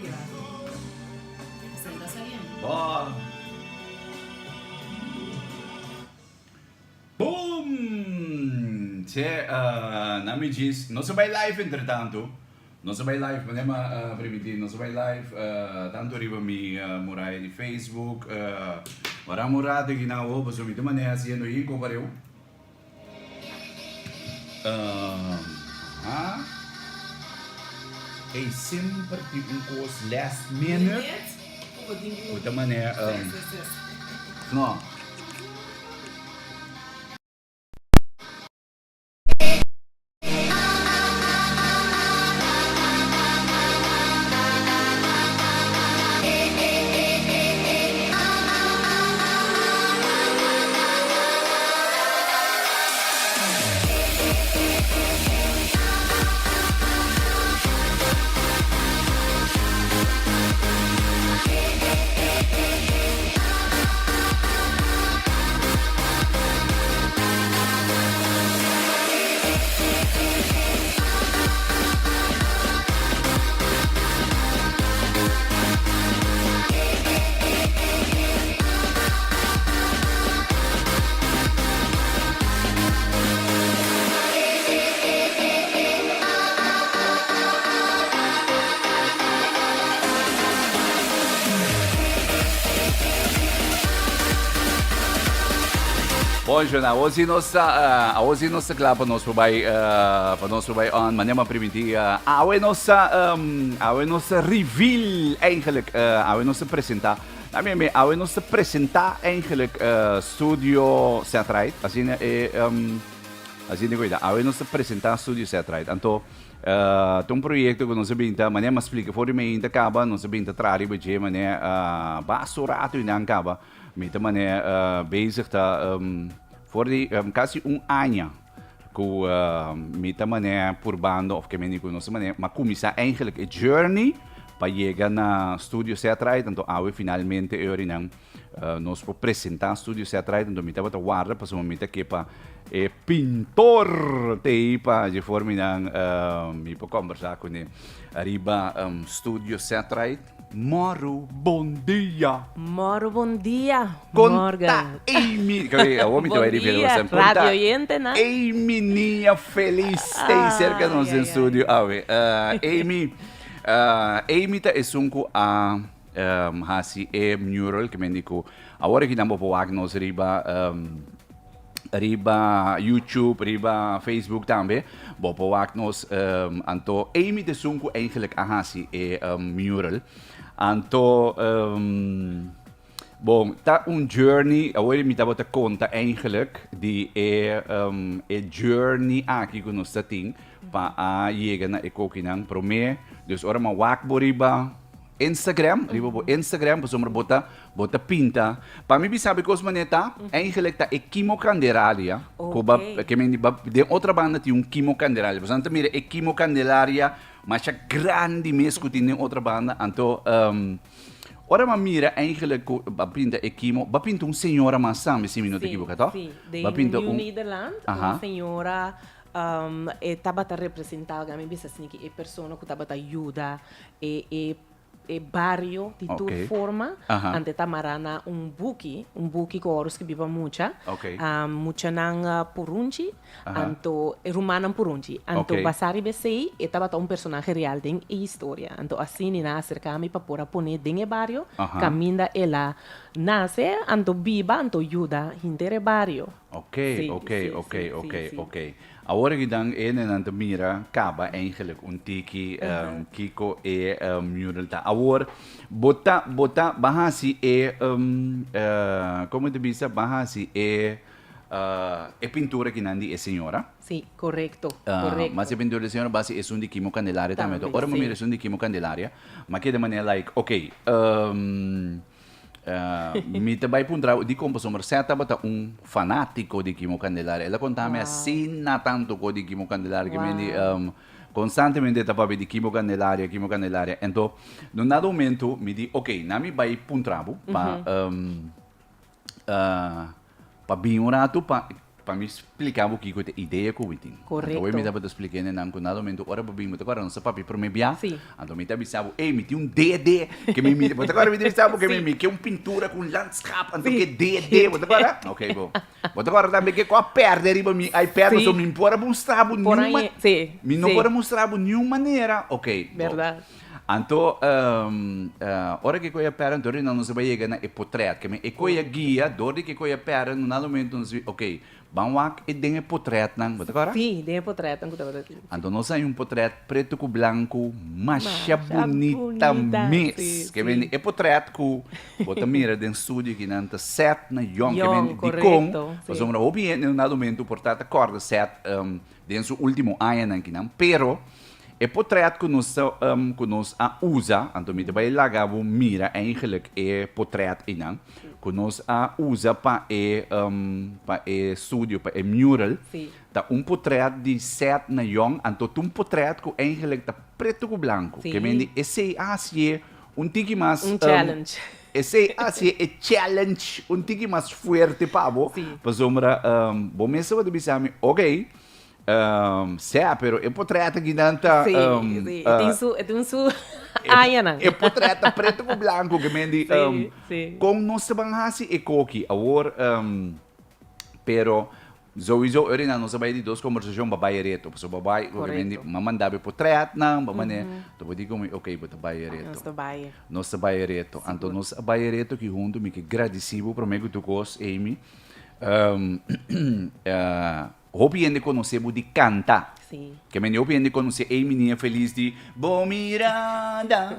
amiga. Se está saliendo. Boa! Boom! Che, nami diz, não se vai live entretanto. Não se vai live, mas é permitir, não se vai live. Tanto arriba mi murai di Facebook. Ora murate que não vou, porque me maneira sendo aí compareu. É sempre tipo coisa last minute. De maneira, não. Hoje nossa claro para nós vai on, manhã permitir a nossa reveal eigenlijk, a nossa apresentar, também a nossa apresentar eigenlijk studio Satellite, assim cuida, a nossa apresentar studio Satellite, então tem projeto que nós sabemos, manhã me explica, fora me ainda acaba, nós sabemos trari budget, manhã basurato ainda acaba, met manhã bezig tá voor die quase ano com met manhã por bando of que me digo nossa manhã, mas começar eigenlijk a journey para chegar na Studio Satellite, então ao finalmente eu não nós vou apresentar Studio Satellite, então me estava a guardar para o momento que para pintor te para de forma não me para conversar com ele arriba Studio Satellite. Moro, bom dia. Moro, bom dia. Conta Amy. Bom dia, radio oyente, né? Amy, minha feliz. Tem cerca do nosso estúdio. Amy, Amy tá esunco a hasi mural que me digo. Agora que estamos para nós riba YouTube, riba Facebook também. Vou para nós anto Amy te sunco eigenlijk a hasi mural. Anto, bom, tá journey, agora me estava a conta eigenlijk, die journey aqui que nós temos para chegar na ekokinang prome, dus ora ma wakboriba Instagram, Instagram, para somar bota pinta. Para mim sabe que os maneta, eigenlijk tá Kimo Candelaria, que me de outra banda tem Kimo Candelaria, portanto mira Kimo Candelaria, mas é grande mesmo que tem outra banda, então ora ma mira eigenlijk pinta Kimo, pinta senhora mas sabe se minuto equivocado? Sim, de New Nederland, uma senhora estava a representar, a mim pensa assim que é pessoa que estava a ajudar barrio de toda forma, ante tamarana buki que oros que viva mucha, mucha nang purunchi, anto rumana purunchi, anto basari besei, estava personagem real den história, anto assim nina acerca-me para pôr poner den barrio, caminda ela nasce, anto viva, anto ajuda intere barrio. Ok. Agora que dan en mira, acaba eigenlijk tiki Kiko mural ta. Agora bota bahasi como te bisa bahasi pintura que nandi é senhora. Sim, correto. Mas a pintura da senhora base é de Kimo Candelaria também. Ora me mira de Kimo Candelaria, mas que de maneira like, ok. Mi também puntra di como somos certa bata fanático de Kimo Candelaria. Ela contava assim na tanto com de Kimo Candelaria que me constantemente estava de Kimo Candelaria. Então, no dado momento me di, ok, nami vai puntrabo para bem um rato para para me explicar o que é a ideia que eu tenho. Correto. Então, eu me estava explicando, não, que nada momento, ora, para mim, agora não sei papi para me biar. Sim. Então, me estava dizendo, ei, me tem um DD, que me mira, mas agora me dizendo que é uma pintura com landscape, então que é DD, mas agora, ok, bom. Mas agora também que com a perna, aí perna, só me pode mostrar nenhuma, me não pode mostrar nenhuma maneira, ok. Verdade. Então, ora que eu pera, então não se vai chegar na portrait, que eu ia guia, dor que eu pera, no momento não se, ok, vamos lá e tem portrait, não, bota agora? Sim, tem portrait, não custa bastante. Então nós temos um portrait preto com branco, macha bonita mesmo, que vem é portrait com, bota mira dentro do estúdio que não está set na young, que vem de com, mas vamos lá, obviamente no momento o portrait acorda set dentro do último ano que não, pero é portrait que nós usa, então me vai lá mira eigenlijk é portrait não, que nós usa para estúdio, para mural, tá portrait de set na young, então um portrait que eigenlijk tá preto com branco, que vem esse assim tiki mais challenge. Esse assim é challenge, tiki mais forte para para sombra, bom mesmo vai dizer ok. Pero é portrait que não está. Tem su ayana. É portrait preto com branco que mendi. Com nós também assim é coque. Agora, pero sowieso er na nós vai de duas conversações babai reto. So babai, que mendi, mamanda portrait não, mamane. Tu pode como ok, bota babai reto. Nós babai reto. Então nós babai reto que junto me que agradecido por mim que tu cos, Amy. Hopi conhecer de cantar. Sim. Que me hopi conhecer a menina feliz de Bom Miranda,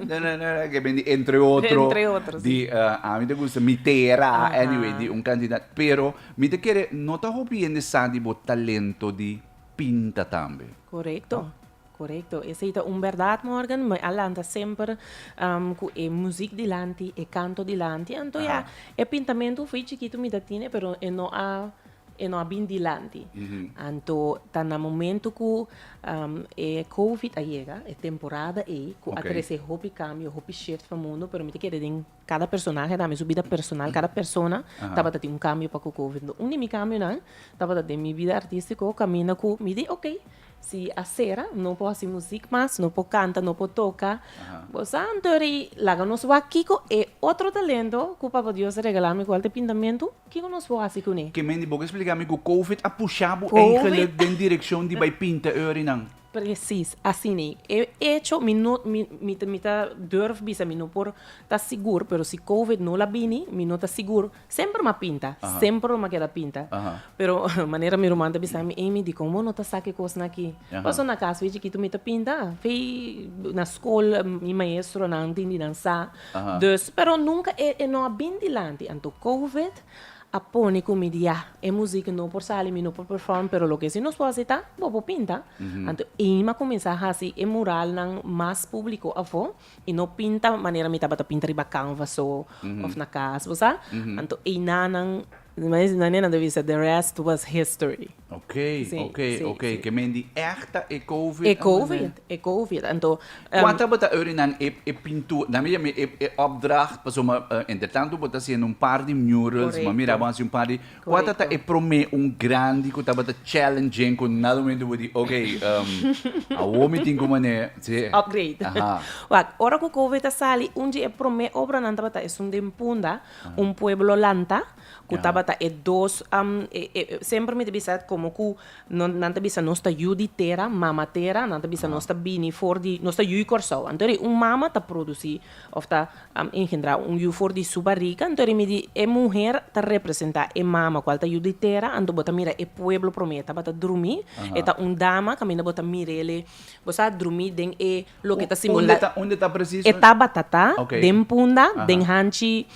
que me entre outros. De a mim te gusta Mitera, anyway, de candidato. Pero me te quer não tá hopi de bo talento de pinta também. Correto. Correcto, esse é verdade, Morgan, mas ela anda sempre com a música delante, e canto delante, então é pintamento foi chiquito me datine, pero não há bem delante. Então, tá no momento que é COVID chega, é temporada aí, que acontece hopi cambio, hopi shift para o mundo, pero me te quer em cada personagem, da minha vida personal, cada persona, tava tendo cambio para o COVID. O único cambio não, tava tendo minha vida artística, caminho com me di, ok, se a cera, não pode fazer música mais, não pode cantar, não pode tocar. Você, anterior, lá nos vai aqui é outro talento que o Papa Deus regalar-me com o pintamento, que nós vamos fazer com ele. Que me diga, explicar-me que o COVID a puxado eigenlijk na direção de vai pintar não. Precies, assim é. Hecho, me durf bisa, me não por tá seguro, pero se COVID não la bini, me não tá seguro. Sempre uma pinta, sempre uma queda pinta. Pero maneira me romanta bisa, me Amy, de como não tá saque coisa aqui. Passou na casa, veja que tu me tá pinta. Fei na escola, meu maestro não entendi dançar. Dus, pero nunca não bem dilante. Então, COVID apone comedia e música não por salir, não por perform, pero lo que se nos pode tá, bobo pinta. Então, ima começa a fazer e mural nang mais público afo e não pinta maneira me tava pinta riba canvas ou na casa, você? Então, e nang mas não deve ser the rest was history. Ok. Que mendi echte é COVID. É COVID. Então, quanto bota urinan é pintura, na minha é opdracht, para uma entretanto bota assim par de murals, mas mira vamos par de quanto tá é prome grande que tá bota challenging com nada momento de ok, a homem tem como né, upgrade. Ora que o COVID tá sali, dia é prome obra não tá bota é punda, pueblo lanta, que tá bota é dos sempre me bisa como que não te bisa nossa juditera, mamatera, não te bisa nossa bini for di nossa jui corso. Então, mama tá produzir of tá engendrar ju for di super rica, então me di é mulher tá representar é mama qual tá juditera, então bota mira é pueblo prometa, bota dormir, é tá dama, caminha bota mirele, você dormir den é lo que tá simulando. Onde tá preciso? É tá batata, den punda, den hanchi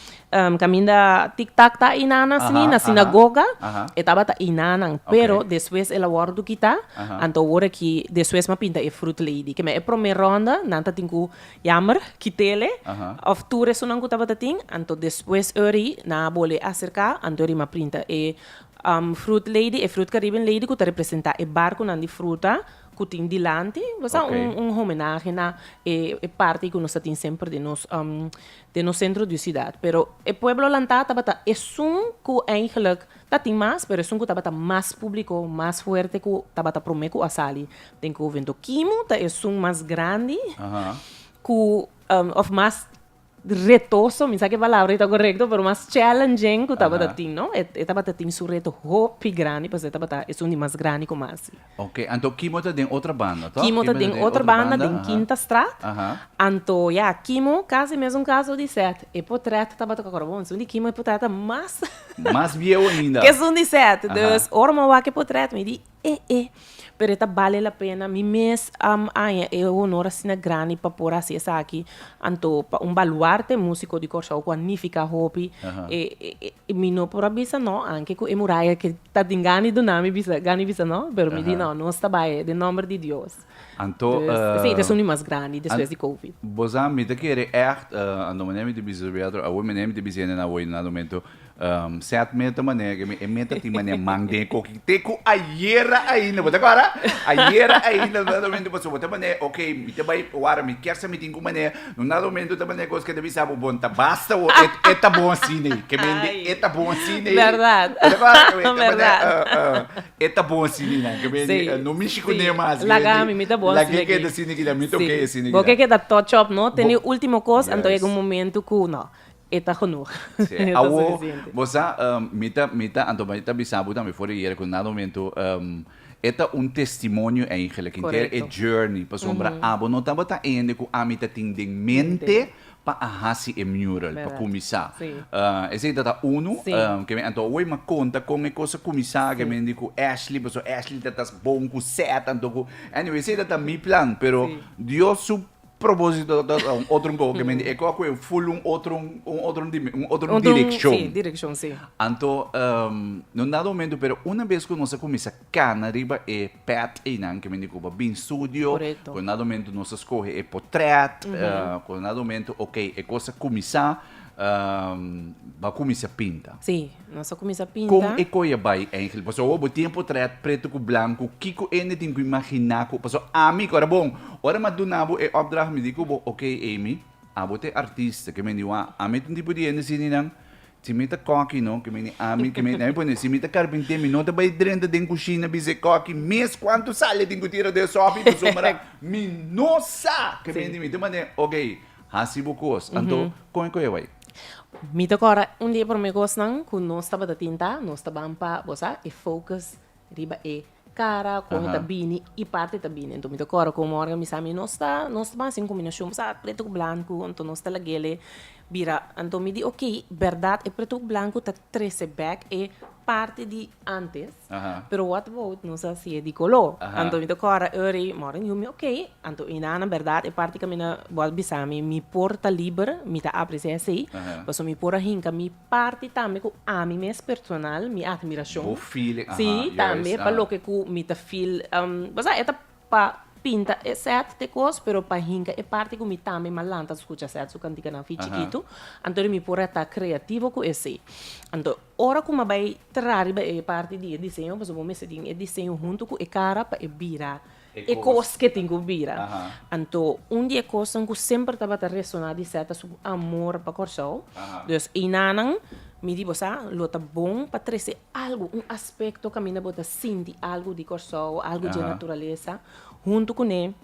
caminda tic-tac tá inana na sinagoga, estava tá inana, pero depois ela guarda kita, então agora que depois ma pinta é fruit lady, que me é primeira ronda, nanta tingu jammer, kitele, of toure sunang ko tava tating, então depois eri na bole acercar, então eri ma pinta é Fruit Lady e Fruit Caribbean Lady que representa o barco na de fruta que tem dilante, homenagem na parte que nós temos sempre de nos centro de cidade. Pero o pueblo lanta tabata é que eigenlijk dat tem mais, pero é que tabata mais público, mais forte que tabata promeco a sali. Tem que o vento Kimo, tá é mais grande, que of mais retoso, mi sa che palavra è corretto, però mas challenging que tava dating, no? E tava dating su reto hopi grande, mas tava é um de mais grande como assim. Ok, então Kimo tá tem outra banda, tá? Kimo tá tem outra banda, tem Quinta Strat. Então, Kimo, quase mesmo caso de sete. E potreto tava tocando bom, de Kimo e potreto mas mais viejo ainda. Que são de sete, dus orma wa que potreto me di pero esta vale a pena. Mi mes é honor assim grande para por assim aqui. Anto baluarte músico de corso com magnífica hobby. E mi no por avisa no, anche com emuraia que tá dingani do nome gani bisa no, pero mi di no, não está bem, de nome de Deus. Anto sim, é um mais grande depois de Covid. Bozam mi te kere echt ando menem de bizubiadro, a women nem de bizene na woi na momento. Set meta mané, que meta ti mané mangde ko teku ayera ainda, bota agora. Ayera ainda no momento passou, bota mané, ok, mi te vai wara mi quer se mi tingo mané, no momento ta mané cos que deve saber bom, tá basta o eta bom assim, que mende eta bom assim. Verdade. Verdade. Eta bom assim, que mende no México nem mais. Lagami mi tá bom assim. Lagami que da cine que mito que assim. Porque que da touch up, no? Tem o último coisa, então é um momento que não. Eta genoeg. Awo, bosa, mita, anto mita bisabu também fora hier com nada momento, eta testemunho eigenlijk, inteiro é journey, para sombra, abo não tava tá ainda com a mita tem mente para ahasi e mural, para começar. Esse data que me anto oi ma conta com e coisa começar, que me digo Ashley, porque Ashley tá bom com set, anto anyway, esse data mi plan, pero Dios propósito outro que me é que full outra direção. Sim, direção, sim. Então, não dá momento, pero uma vez que nós começa a arriba é Pat e não que me digo bem studio, quando nada momento nós escolhe é portrait, quando nada momento, ok, é coisa começar vai começar a pintar. Sim, nós começa a pintar. Como é que vai, Angel? Porque o tempo portrait preto com branco, que ainda tem que imaginar, porque a mim, agora bom, ora mas do nabo é opdracht me digo, ok, Amy, abote artista, que me digo, a mim tem tipo de ainda assim, não? Se me tá coque, não, que me ami, que me põe, se me tá carpinteiro, me não tá vai dentro da cozinha, bise coque, mês quanto sale tem que tirar de sopa, para sombra, me nossa, que me digo, ok, hasibo cos, então, como é que vai? Mita agora, dia por me gostam, que nós estava da tinta, nós estava para, você, e focus, riba e cara, com a bini e parte da bini. Então, mita agora, como orga, me sabe, nós está assim, combinação, você, preto com branco, então nós está lagele, bira, então me di, ok, verdade, e preto com branco tá 13 back e parte de antes, pero what about, não sei se é de color. Então, mita agora, ori, moram, eu me, ok, então, ina na verdade, e parte que me na, boa bisami, me porta livre, me tá abre se assim, mas me porta hinca, me parte também com a mim mesmo personal, me admiração. O feeling, sim, também, para lo que me tá feel, mas é para pinta é certo de coisa, pero para hinca é parte que me também malanta escuta certo, so cantica na ficha chiquito, então me porta estar criativo com esse. Então, ora como vai trazer a parte de desenho, mas vou me seguir desenho junto com a cara para virar. E coisa que tem que virar. Então, dia coisa que sempre estava a ressonar de certo sobre amor para corso. Então, e nanang me digo, lo tá bom para trazer algo, aspecto que a minha bota sentir algo de corso, algo de natureza, junto com ele.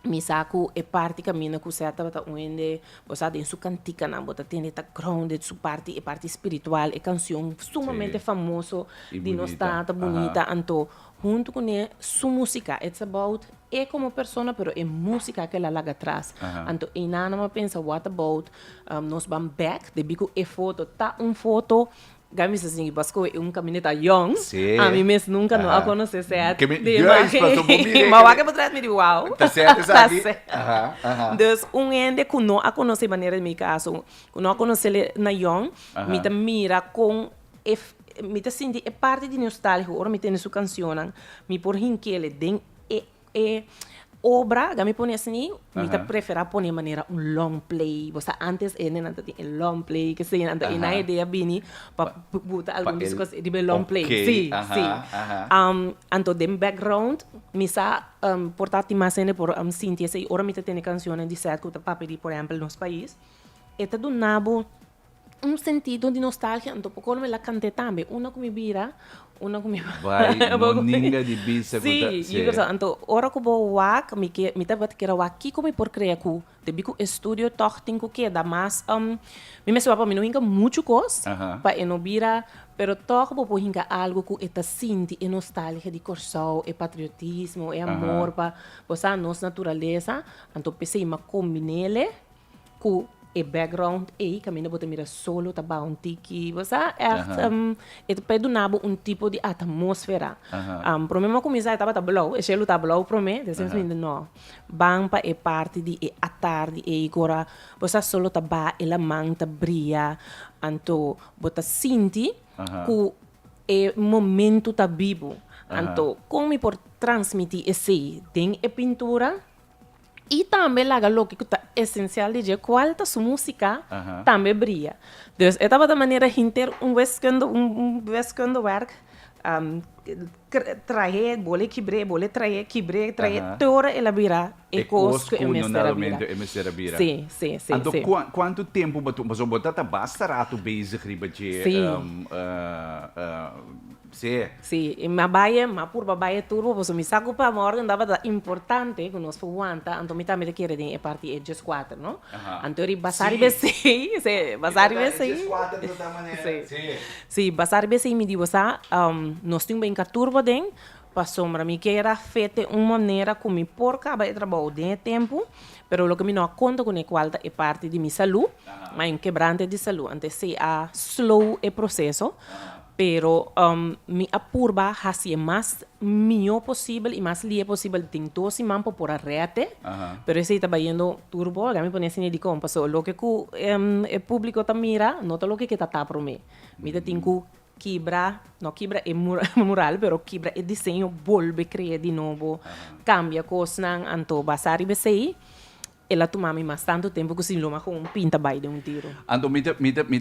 Mi saco é parte que a minha cuseta bota onde você tem sua cantica na bota tem esta grounded sua parte é parte espiritual é canção sumamente famoso de nostalgia bonita então junto com ele sua música it's about é como pessoa pero é música que ela larga atrás então e nada mais pensa what about nós vamos back de bico é foto tá foto Gami assim, basco é caminhoneta young. A mim mesmo nunca não a conhecer certo. Mas o que por trás me diz uau. Tá certo, sabe? Então, ende que não a conhecer maneira de meu caso, não a conhecer na young, me tá mira com me tá senti é parte de nostalgia, ora me tem sua canção, me por hinquele den obra, gami pone assim, me prefera pone maneira long play. Você antes nanta long play, que sei nanta na ideia bini para botar algumas coisas de long play. Sim, sim. Anto dem background, misa portati mais por Cynthia sei ora me tem canções de certo que papel por exemplo nos país. Eta do nabo sentido de nostalgia, então por como ela canta também, uma com me vira, uma com me vai, não ninguém de bisa sim, então ora que vou wak, me tá bat que era wak como por criar cu, te bico estúdio toch tenho que dar mais me se papa me não hinca muito coisa, para não vira, pero toch vou hinca algo que eta sinti e nostalgia de coração, e patriotismo, e amor para você nossa natureza, então pensei ma combinele com e background e caminho bota mira solo tá bom tiki você é pedo nabo tipo de atmosfera problema começar tava tá blow e chelo tá blow prome desses ainda não bampa é parte de a tarde e agora você solo tá ba e la manta bria anto bota sinti que é momento tá vivo anto como por transmitir esse tem e pintura. E também lá o que é essencial de qual a sua música também brilha. Então, eu estava da maneira inter vescando werk, traje, bole quebre, toda ela vira e coisas que eu bira. Sim. Então, quanto tempo você botar basta rato basic riba de Sim, e ma purba baia turbo, você me saco para morgen dava importante que nós fuanta, então me também querer de parte é just 4, não? Então ri basari besi, basari besi. Sim, basari besi me digo sa, nós temos bem turbo den, para sombra me queira feita uma maneira como porca vai trabalhar de tempo, pero lo que me não conta com qual é parte de minha saúde, mas quebrante de saúde, antes se a slow e processo. Pero me apurba hacia más mío posible y más lié posible. Tengo si mampo por arreate, pero ese está yendo turbo, ya me ponía sin de compa. So, lo que el público te mira, no todo lo que está por mí. Mira, tengo quebra é mural, pero quebra é desenho, volve criar de novo, cambia cosas, anto basar e besei. Ela tomava mais tanto tempo que se luma com pinta baile de tiro. Então, me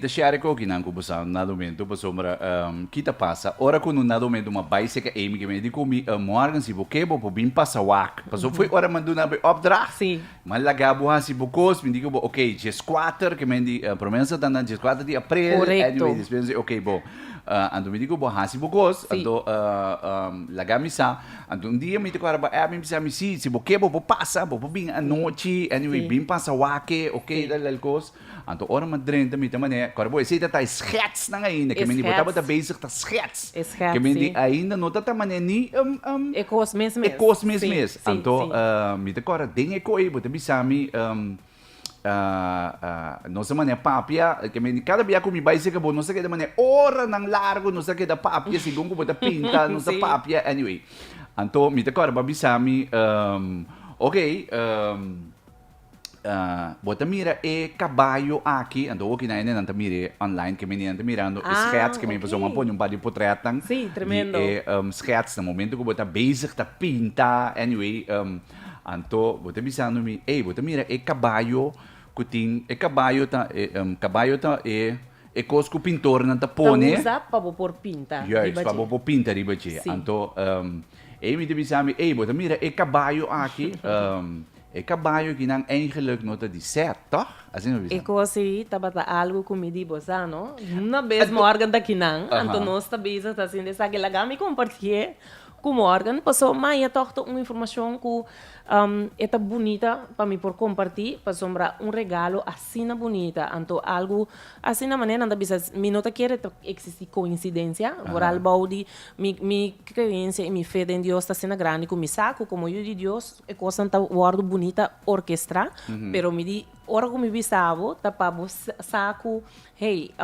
share com quem não custa nada momento, para sombra, kita passa. Ora quando nada momento uma baile que é me digo me morgen se você vou bem passar wak. Passou foi hora mandou na opdracht. Sim. Mas lá gabo se bocos me digo ok, just 4 que me di promessa da na just 4 de abril. Correcto. Anyway, dispense ok bom. Ando me digo bo hasi bocos, ando lagamisa, ando dia me te cara ba me si se você vou passa, vou bem a noite. Anyway, bem passa wake, ok, dal cos. Anto ora madrenta mi tamane, cara boy, sei tá schets na ainda, que me botava da basic tá schets. Que me ainda não tá tamane ni é cos mesmo. É cos mesmo. Anto mi te cara den e coi, bota bisami nossa mané papia, que me cada dia comi basic que bom, não sei que da mané ora nang largo, não sei que da papia, segundo bota pinta, não sei papia, anyway. Anto mi te cara babisami ok, bota mira e caballo aqui, ando aqui na nanta mira online que me anda mirando sketch que me passou uma põe par de portretang. Sim, tremendo. E sketch no momento que bota basic tá pinta, anyway, anto bota bisando mi, bota mira e caballo kuting e caballo tá e cosco pintor na tapone. Usa para por pinta. Yes, para por pinta riba che. Anto me te bisami, bota mira e caballo aqui. E caballo que não eigenlijk nota de set, toch? Assim não é coisa tabata algo comidi bosa, no? Na vez morgan daqui não, então nós tabisa tá assim dessa que lagami compartilhar com Morgan, passou mais a torta uma informação que é bonita para mim por compartilhar, para sombrar regalo assim na bonita, então algo assim na maneira da bisa, me nota que existe coincidência, por algo de mi crença e mi fé em Deus está sendo grande, com mi saco como eu de Deus é coisa tão guardo bonita orquestra, pero me di ora como me bisavo, tapavo saco, hey,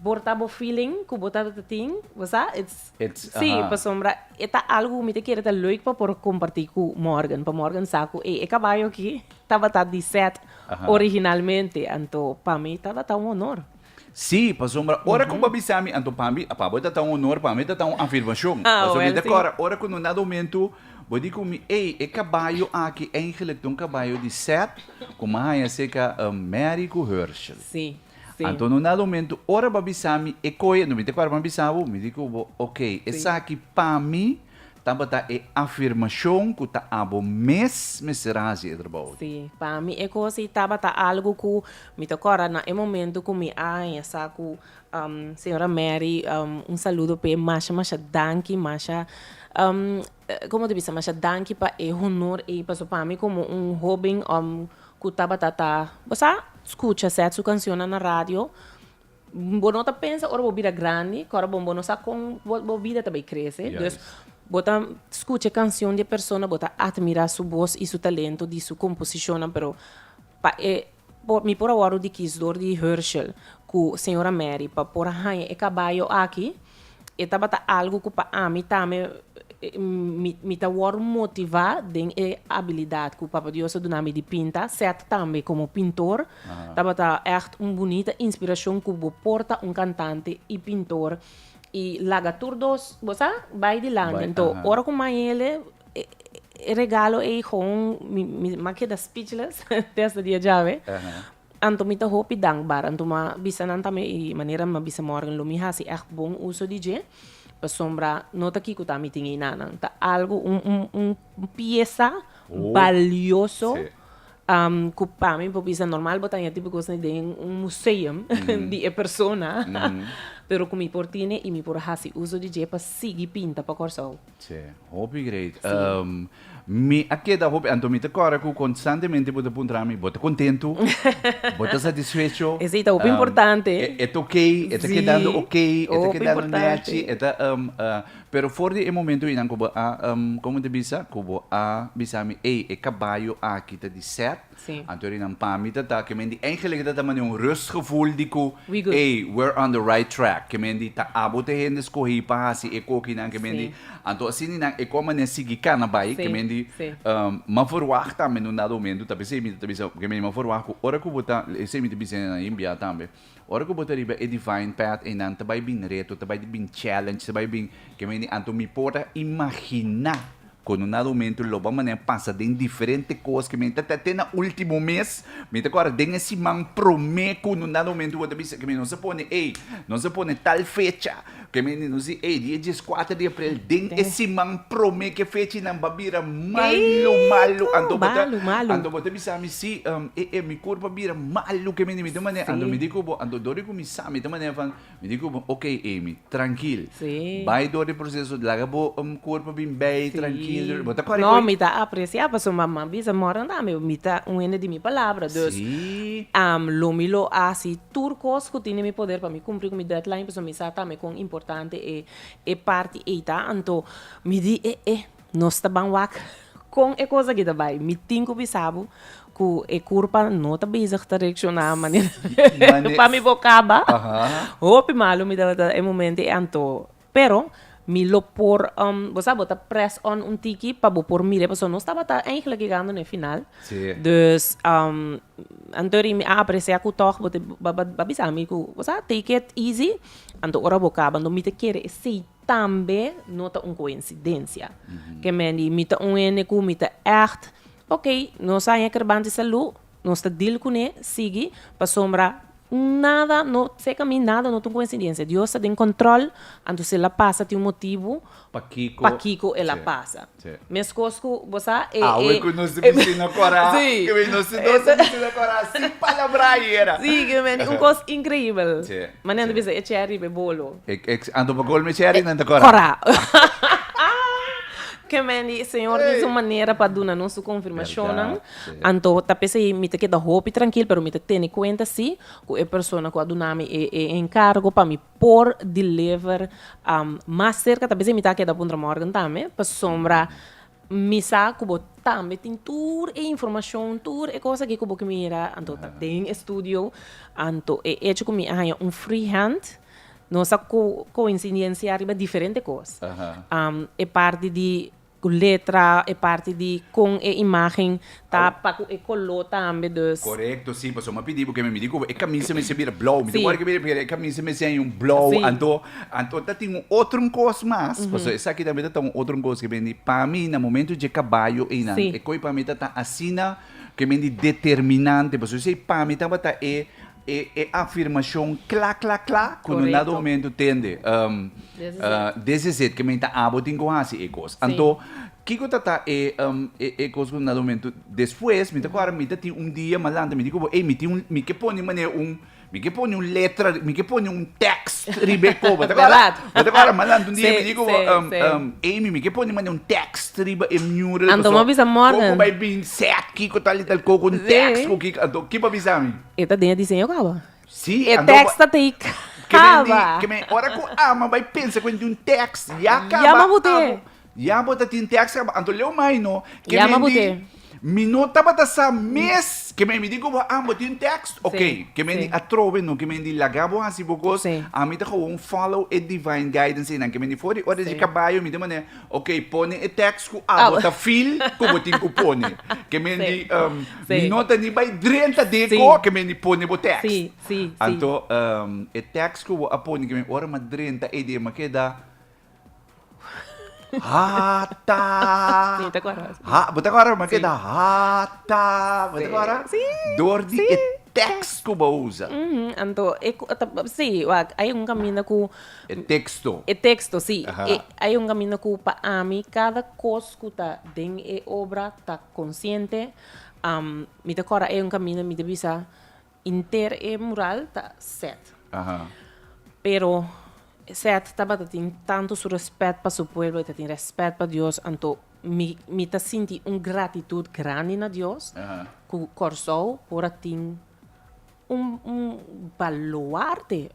bortabo feeling que botava ting, você? Sim, para sombra, é algo que me te querer leuk para por compartilhar com Morgan, para Morgan saco, e caballo aqui, estava tá de set originalmente, então para mim estava tá honor. Sim, para sombra, ora que babisami, anto pambi, a pabo tá um honor, pambi tá uma afirmação. Ah, Mas well, agora, ora que no nada momento, vou dizer comigo, ei, é caballo aqui, é eigenlijk um caballo de 7, como a seca Américo Herschel. Sim, sim. Então, no nada momento, ora babisami, e coia, no 24 babisabo, me digo, ok, essa aqui para mim, tá é afirmação que tá abo mes será assim, trabalho. Sim, para mim é coisa tava tá algo que me tocou na é momento que me essa que senhora Mary saludo para masha danke masha como te disse masha danke para é honor e para mim como hobby que tava tá você escuta certo canção na rádio. Bono tá pensa ora vou virar grande, agora bom não sabe com vou vida também cresce. Yes. Bota escuta canção de pessoa, bota admirar sua voz e seu talento de sua composição, pero me por agora de quisdor de Herschel, com senhora Mary, para por aí é caballo aqui, e tá bata algo que para mim também me tá motivar de habilidade que o Papa Deus do nome de pinta, certo também como pintor, tá bata echt bonita inspiração que porta cantante e pintor. E laga turdos, você vai de lá. Então, ora com ele, regalo é com me queda speechless desse dia já, ve? Anto me tá hopi dankbar, anto ma bisa nan também maneira ma bisa morgen lo mi hasi echt bom uso DJ. Pa sombra nota aqui que tá me tinha nanan, tá algo pieza valioso. Que para mim é normal botar tipo coisa de museu de persona, pero com me portine e me por hasi uso de je para seguir pinta para corso. Sim, hobby great. Me aqui da hobby anto me te cora que constantemente bota puntrami, bota contento, bota satisfeito. Esse é o importante. É ok, é quedando ok, é quedando niachi, é pero for de momento inang ko ba como te bisa, ko ba bisami é caballo aqui tá de set. Anto rin ang pamita ta kemendi eigenlijk dat man yung rustgevoel di ko we're on the right track kemendi ta abote hendes ko hipa si eko kinang kemendi anto asini nang eko man sige ka na bai kemendi maverwacht men no nado momento ta bisa kemendi maverwacht ko ora ko bota se mi te bisa na imbia tambe ora ko bota riba e divine path e nan tabay bin reto tabay bin challenge tabay bin kemendi anto mi porta imagina com um momento loba mané passa de diferente coisas que me até na último mês me agora tem esse man prometo no momento que você que não se põe não se põe tal fecha que me não se dia 14 de abril tem esse man prometo que fecha na babira malo ando bota bisa me si me corpo babira malo que me mané ando me digo ando dori com me sabe mané me digo ok me tranquilo vai dori processo laga bo corpo bem bem tranquilo. No, me tá apreciar para sua mamãe, bisa moram da me tá ene de minha palavra. Dus lo milo assim turcos que tem me poder para me cumprir com minha deadline, para me sabe também com importante é parte tá, então me di nós tá bem wak com coisa que tá vai, me tinco bisabo que curva não tá bezig te reaccionar maneira para me bocaba. Hope malo me dá momento anto, pero me lo por você bota press on tiki para por mire pessoa não estava eigenlijk chegando no final. Dus antori me apreciar que toch babisa amigo você take it easy anto ora bocaba não me te quer sei também nota coincidência que me te ene ku me te echt ok não sai acabando de saúde não está deal com ele sigue para sombra nada, não sei que nada, não tem coincidência. Deus está em controle, então se ela passa, tem um motivo para Kiko ela passa. Mas coisas que você é que nós temos que namorar, que nós temos que namorar, sem palavra era. Sim, que é uma coisa incrível. Mas não deve ser, é cherry, é bolo. Ando para comer cherry, não te cora. Que meni senhor diz uma maneira para dar nossa confirmação. Então, tá pensei me te queda hope tranquilo, pero me te tem conta sim, que a pessoa que a dunami é encargo para me por deliver mais cerca, tá pensei me tá queda pontra morgan também, para sombra me sa que também tem tour e informação, tour e coisa que que mira, então tá tem estúdio, então é hecho que me há freehand. Nossa coincidência arriba diferente coisa. É parte de letra é parte de com a imagem tá para o color também dus. Correcto, sim, mas uma pedido porque me digo, é camisa me se vira blow, me Sim. digo que porque camisa me se um blow, Sim. anto tá tem outro coisa mais, mas essa aqui também tá um outro coisa que vem para mim no momento de caballo e não, Sim. é coi para mim tá assina que vem determinante, mas eu sei para mim tá é afirmação clá quando Correcto. nada momento tende 17 que me tá abotin com assim ecos então que tata coisa quando nada momento depois me tá agora me tá tem dia malandro me digo me tem me que põe me que põe letra me que põe text ribeco mas agora malandro dia me digo Amy me que põe text riba mural Ando mo bisa Morgan. Coco vai bem set que tal coco um text que para bisami Eta dinha desenho acaba. Sim, E texta te acaba. que me ora ko ama vai pensa quando um text ya acaba. Ya mabute. Ya bota tin text acaba. Anto leu mai no que Ya me mabute. minota bata sa mes que me digo amo tin text. Okay, que me sim. atrove no que me lagabo assim bocos. Sim. A mim tá com follow a divine guidance que me fori ora de Sim. caballo me demane. Okay, pone e text ko bota fil ko botin ko pone. Que me Sim. Sim. minota ni vai 30 de Sim. ko que me pone bo text. Sim. Anto, e text ko apon que me ora madrenta e di makeda hata. Sim, tá agora. Ha, bota agora makeda hata. Bota agora. Sim. Dordi e text ko ba usa. Anto, sim, hay un camino que E texto. é texto, sim. Ajá. Hay un camino que para mim cada coisa que tá dentro da obra tá consciente. Me te cora é um caminho me te bisa inter e mural tá certo. Aha. Pero certo tá tem tanto su respeito para su pueblo, tem respeito para Deus, então me tá senti gratitude grande na Deus. Aha. Que corsou por tem baluarte,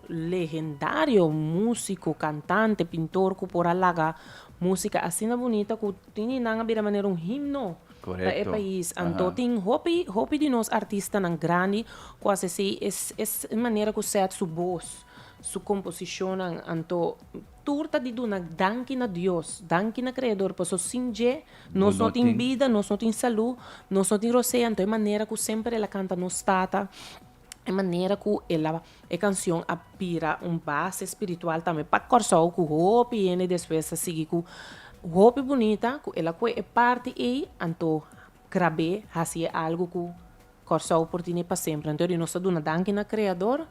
legendário músico, cantante, pintor que por alaga música assim bonita que tem na maneira himno para o Correcto. país. Ajá. Então tem hope de nós artistas nan grande, quase assim é maneira que set su voz, su composição, então turta de duna danke na Deus, danke na Criador, por so sinje, nós não tem vida, nós não tem saúde, nós não tem roceia, então é maneira que sempre ela canta nos tata, é maneira que ela a canção apira base espiritual também para corsar que hope e depois seguir com hope bonita, que ela é parte e então grave assim algo que corsar por ti para sempre, então nós duna danke na Criador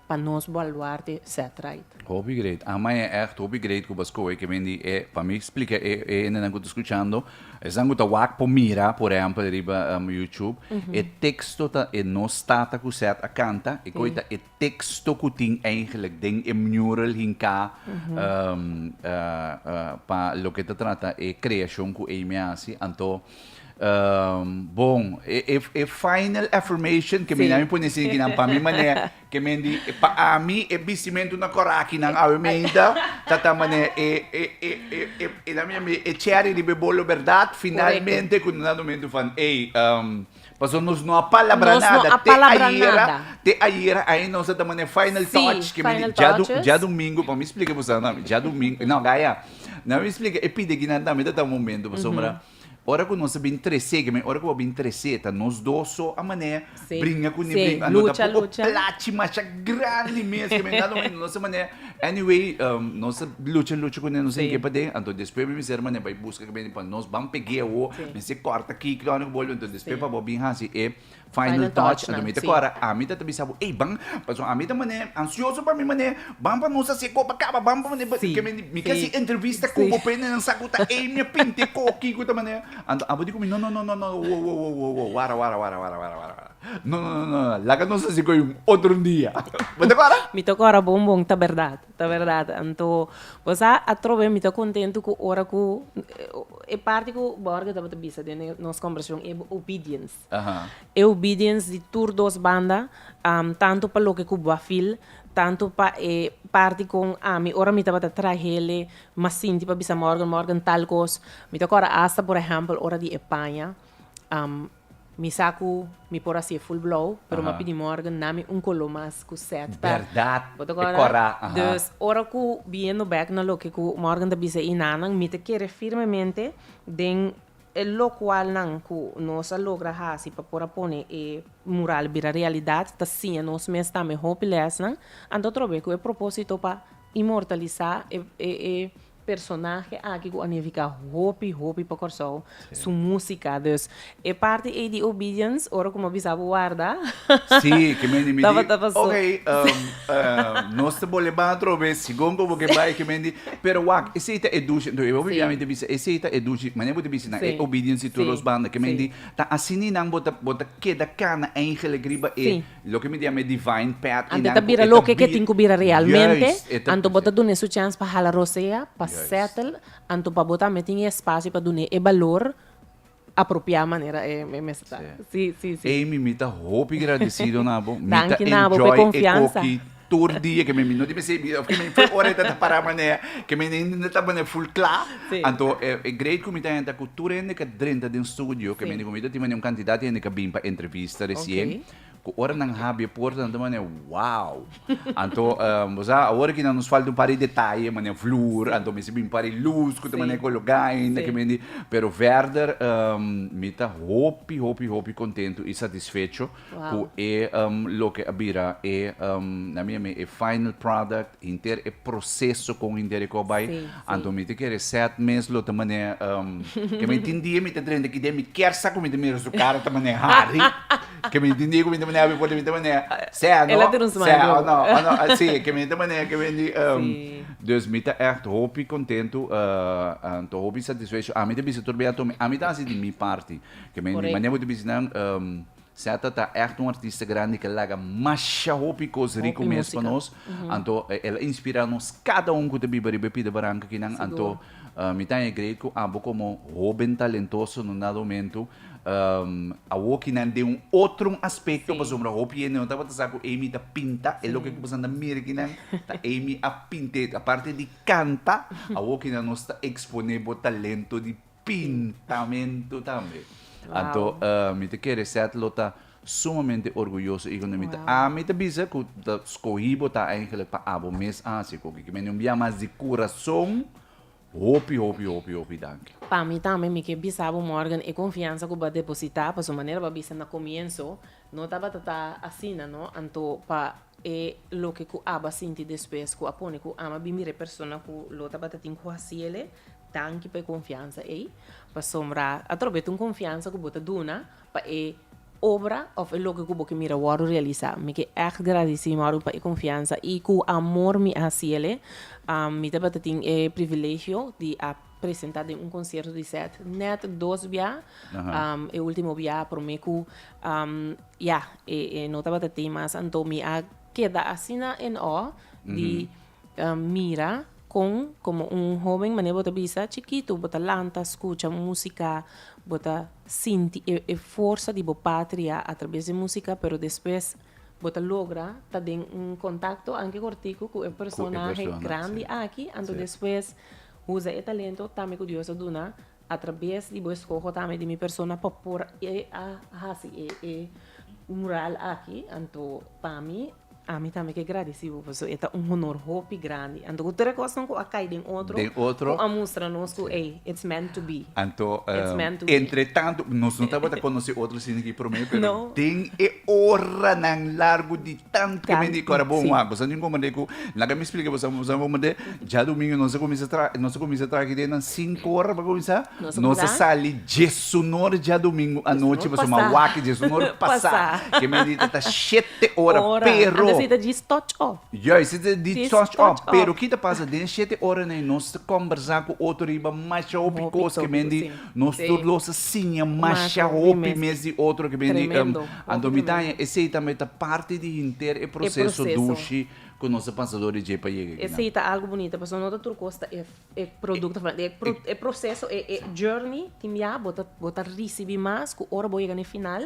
para nós baluarte certo. Hobby great. Ama é echt hobby great que você que vendi para me explica ainda não estou escutando. É zango tá wak po mira, por exemplo, riba YouTube. E texto tá e não está tá com certo a canta e coita e texto que tem eigenlijk ding e mural hinka para lo que te trata e criação que é me assim. Então bom, final affirmation que me namin po nisin kinang pamimane que me di pa ami e bisimento na koraki ng awimenda tatamane e cherry di bebolo verdad finalmente kun na momento fan pasó nos no a palabra nada te ayer aí nós tamane final touch que me já domingo para me explicar você não já domingo não Gaia não me explica e pide que nada me dá momento para sombra. Ora que nós sabemos interesse, que ora que eu interesse, tá nós dois só a mané brinca com ninguém, luta. Plati mas grande mesmo, que me dá no nossa mané. Anyway, nós luta com nós em que pode, então depois me dizer mané vai buscar que bem para nós vamos pegar o, me se corta aqui, claro que bolo, então depois para bobin assim e final touch, então me te agora a mim tá também sabe, ei bang, passou a mim tá mané ansioso para mim mané, vamos para nós se copa acaba, vamos mané, que me quase entrevista com o pena não sacuta, ei minha pinte coqui com mané. Abo di ko no, wow, wara. No, laga no sa sigo yung otro dia. Basta ko ara? Me tocou agora bom, tá verdade. Então, você atrove me tô contente com hora que é parte que o Borga tava te bisa de nós conversamos é obedience. É obedience de tour dos banda, tanto para lo que o Bafil, tanto para parte com mi ora mi tava atrás ele, mas sim tipo bisa Morgan tal coisa. Me tocou agora hasta por exemplo hora de Espanha. mi saco, mi por assim full blow, pero ma pedi morgen nami color mais com set. Verdade. Bota É agora. correto. Dus, ora que viendo back na lo que morgen da bisa inanang, mi te quere firmemente den lo qual não que nós logra hasi para pôr a pôr e mural vira realidade, tá sim, nós mesmo tá me hopeless, não? Então trobe que é propósito para imortalizar e personagem aqui que a fica hopi para corso sua música, dus é parte de obedience, ora como bisava guarda. Sim, que me diz, Tava ok, nós estamos levando outra vez, segundo porque vai que me diz, pero wak, esse é eduche, obviamente bisa, esse é eduche, mas não pode bisa na obedience todos os bandas que me diz, tá assim não bota queda cana eigenlijk riba e lo que me diz é divine path. Ante tá vira lo que tem que vira realmente, anto bota dune su chance para hala rosea, para settle, anto para botar meting espaço para dune e valor apropriar maneira é mesmo. Sim. Amy me tá hope agradecido na bo, me Danke, tá Nabo, enjoy por confiança. todo dia que me não deve ser, que me foi hora de parar mané, que me ainda tá mané full claro. Então é great que me tá ainda cultura ainda que dentro de um estúdio, que me comida tem uma quantidade ainda que bem para entrevista recém. Ora nang habi porta então mané wow. Então você agora que nos falta par de detalhe mané flor, então me se bem par luz que mané colocar ainda que me pero verder me tá hope contento e satisfecho com lo que abira é na minha é final product inter é processo com inter ko bai então me te quer 7 meses lo mané que me entendi me te trende que me quer saco me me su cara mané hari que me entendi que me né pode me mané ela tem uns não sim que me mané que me dus me tá echt hope contento então hope satisfecho a me te bisa turbiato a me tá assim de minha parte que me mané vou te bisa não Seta tá echt artista grande que laga masha hopi cos rico mesmo para nós. Então ela inspira-nos cada que te bibari bebida branca que não. Então me tá great que abo como jovem talentoso no dado momento a que não de outro aspecto para sombra hopi não tava saco Amy da pinta é lo que você anda mira que não tá Amy a pinte a parte de canta a que não nos está exponer o talento de pintamento também. Então, me te quer certo, tá sumamente orgulhoso e quando me tá me te bisa que o escolhido tá eigenlijk para abo mês assim que me não via mais de coração. Hopi, danke. Para mim também me que bisabo Morgan e confiança que vai depositar para sua maneira para bisa no começo, não estava assim, não? Então, para lo que ku aba sinti depois que apone que ama bimire persona que lo estava tendo com ele. Tanki per confianza para sombra a trovare un confianza che bota duna para obra of e logo que mira waru realizar me que echt gradecima waru para confianza e com amor me asiele me te bata tin privilégio de apresentar um concerto de set net 2 via e último via por me que não tava temas então me queda assina en o de mira como jovem mané bota bisa chiquito bota lanta escucha música bota sinti e força de bo patria através de música pero después bota logra tá den contato anche cortico com o personagem grande aqui então después usa o talento também curioso duna através de bo escojo também de minha persona para pôr e mural aqui então para mim a mim também que agradecido, porque é honor hopi grande. Então, outra coisa não cai de outro, a mostra-nos que it's meant to be. Então, entretanto, nós não estamos a conhecer outros cine aqui por meio, mas tem hora não largo de tanto que me diz, cara, bom, você não como digo, lá que me explica, você vamos dizer, já domingo nós começamos a trabalhar aqui dentro 5 horas para começar, nós saímos de sonoro já domingo à noite, para uma waki de sonoro passar, que me diz, tá 7 horas, pero Você diz touch off. Você diz touch off. Pero o que passa? Dentro de 7 horas, nós conversamos com outro riba, mais coisa que mendi, nós todos assim, mais hopi mesmo outro que mendi. Então, me tá, esse também tá parte de inter e processo duche com nossa pensadora de para chegar. Esse tá algo bonito, porque não outra coisa é produto, é processo, é journey, timia, bota receber mais, que hora vou chegar no final.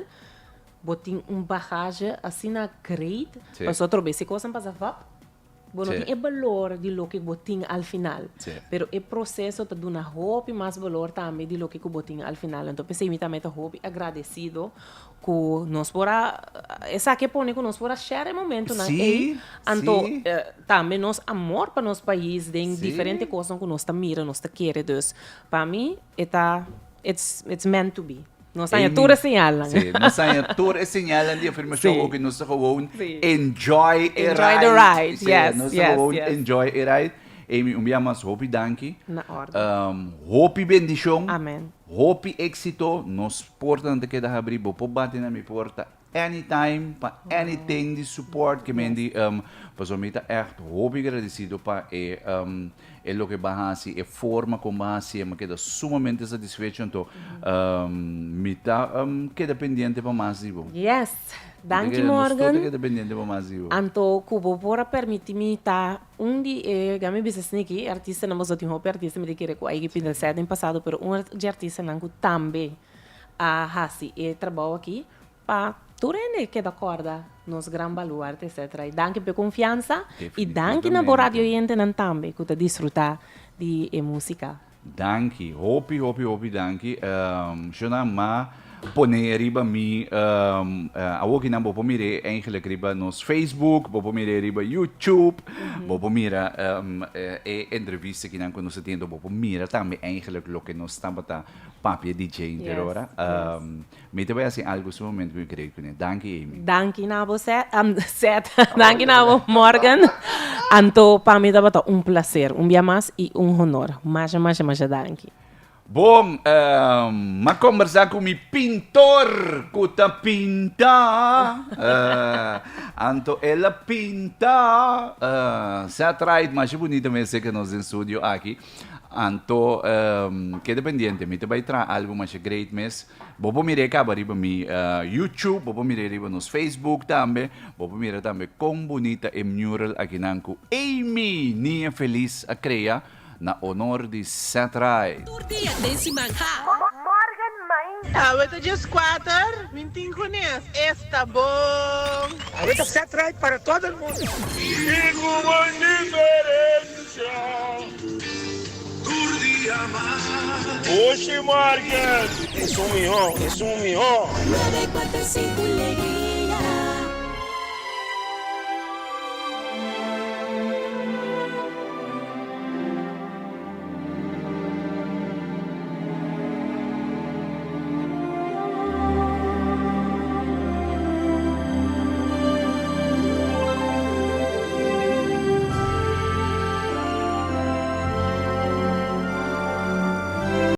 Botin bagagem assim na great, mas outra vez se coisa passa vap, Bueno, Sim. tem o valor de lo que botinha al final. Sim. Pero o processo te dá hope mais valor também de lo que botinha al final. Então, pensei me também hope agradecido que nós bora essa que põe que nós bora share momento na Sim, então sim. também nós amor para nosso país tem Sim. diferentes coisas que nós tá mira, nós tá querer. Dus para mim it's meant to be. Nós temos tudo sinal. Sim, nós temos tudo sinal de afirmação Sim. que nós gewoon Sim. enjoy Enjoy the ride, Sim, yes, nós yes, gewoon yes. enjoy a ride. Amy, mas hope danki. Na ordem. Hope bendição. Amen. Hope éxito. Nos porta na que da abrir, bo bate na minha porta anytime, pa anything de support que mendi pasomita echt hope agradecido pa é lo que bahasi é forma como bahasi me queda sumamente satisfeito então mita queda pendiente para mais digo. Yes. Dank je, Nos Morgan. todo queda pendiente para mais digo. Anto kubo pora permitir-me tá game business niki artista não mas eu artista me de querer com aí que pinta certo em passado, pero de artista não também a hasi e trabalho aqui pa turene que da corda nos gran baluarte etc. E danke per confianza e danke na radio gente nan também que tá desfrutar de música. Danke, hopi, danke. Shona ma pone riba mi awoki na bopo mire eigenlijk riba nos Facebook, bopo mire riba YouTube, bopo mira entrevista que nan quando se tendo bopo mira também eigenlijk lo que nos estava papi DJ interora. Me te vai assim algo su momento que eu creio que danke Amy. Danke na você, Seth. Danke na Morgan. Anto para mim dava prazer, dia mais e honor. Mais danke. Bom, ma conversar com mi pintor, que pinta. Anto ela pinta. Se atrai mais bonita mesmo que nós em estúdio aqui. Anto, que dependente, me te vai trazer algo mais great mes. Bobo mire acaba riba mi YouTube, bobo mire riba nos Facebook também, bobo mire também com bonita e mural aqui nanco. Amy, ninha feliz a creia na honor de Satrai. Turdia desse manjar. Morgan, mãe. Ahorita just 4, 25 nes. Está bom. Ahorita se atrai para todo el mundo. Digo uma diferença. Turdia mais. Oxe, Morgan. É um milhão. 945 Alegria.